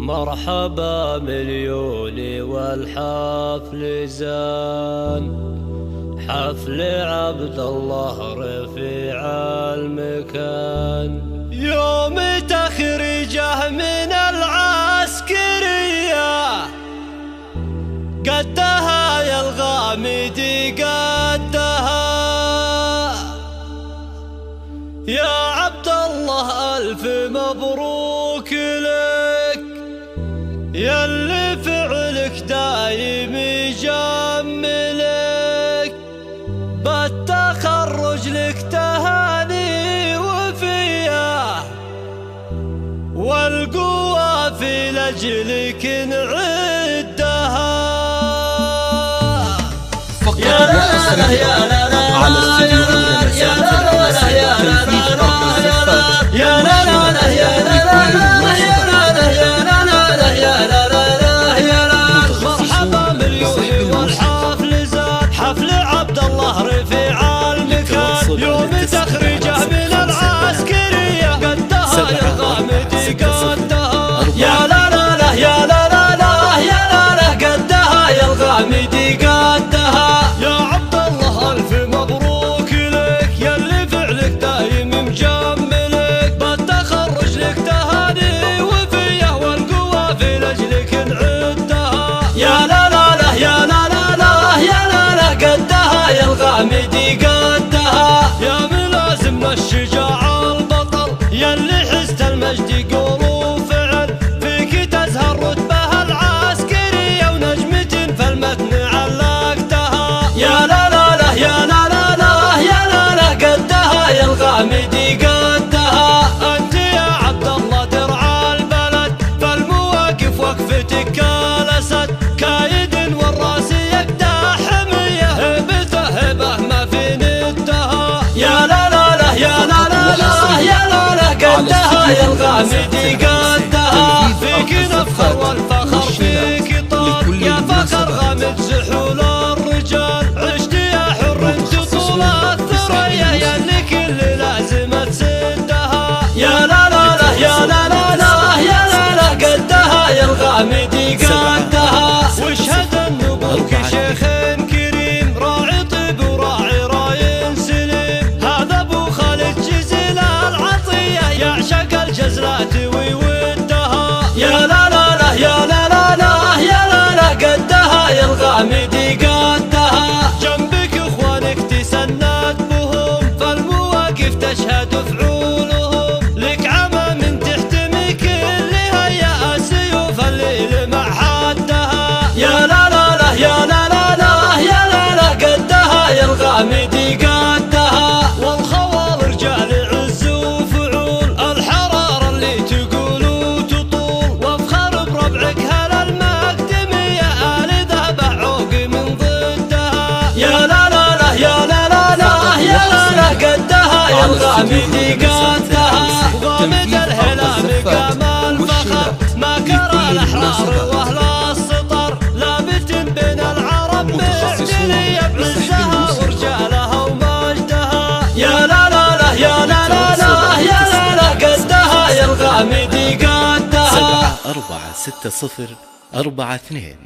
مرحبا مليوني والحفل زان، حفل عبد الله رفيع المكان، يوم تخرجه من العسكرية قدها يا الغامدي قدها يا عبد الله ألف مبروك لك ياللي فعلك دايم يجملك، بالتخرج لك تهاني وفيه والقوة في لجلك نعدها. يا لا لا يا لا لا على استديو يا لا لا يا لا لا يا لا لا يا لا لا يا لا لا يا لا لا يا لا لا يا لا. مرحبا مليوني والحفل زاد، حفل عبد الله رفيع المكان، يوم تخرجه من العسكرية قدها يا الغامدي قدها يا لا لا يا لا لا يا لا لا قدها يا الغامدي قدها يا عبد الله ألف مبروك لك ياللي فعلك دايم مجملك، بالتخرج لك تهاني وفيه والقوة في لجلك نعدها يا لا لا يا لا لا يا لا لا قدها يا الغامدي قدها يا ملازمنا الشجاع البطل ياللي حزت المجد قول وفعل، فيك تزهر رتبه العسكرية ونجمة فالمتن علقتها يا لا لا يا لا لا يا لا لا قدها يا الغامدي قدها. أنت يا عبد الله درع البلد فالمواقف وقفتك كالأسد، كايد والراس يقدح حمية هبته هبه ما في ندها يا لا لا يا لا لا يا لا لا قدها يا الغامدي قدها، فيك نفخر والفخر فيك طال يا فخر غامد زحول الرجال، عشت يا حر انت طول الثريا ياللي كل لازمة تسدها يا لا لا يا لا لا يا لا لا قدها يا الغامدي قدها. واشهد ان ابوك شيخ كريم راعي طيب وراعي راي سليم، هذا ابو خالد جزيل العطية يعشق الجزلات ويودها يا لا لا يا لا لا يا لا لا قدها يا الغامدي قدها. جنبك اخوانك تسند بهم فالمواقف تشهد فعولهم، لك عمى من تحتمي كل هيا سيوف الليل مع حدها يا لا لا يا لا لا يا لا لا قدها يا الغامدي قدها. والخوال رجال عز وفعول الحرارة اللي تقول وتطول، وافخر بربعك هلا المقدمية آل ذهب عوق من ضدها يا لا لا يا لا لا يا لا لا قدها يا الغامدي قدها. غامد الهلال قام الفخر ما كره الأحرار واهل السطر، لابت بين العرب معتلية بعزها ورجالها ومجدها يا لا لا يا لا لا يا لا لا قدها يا الغامدي قدها. 7 4 6 0 4 2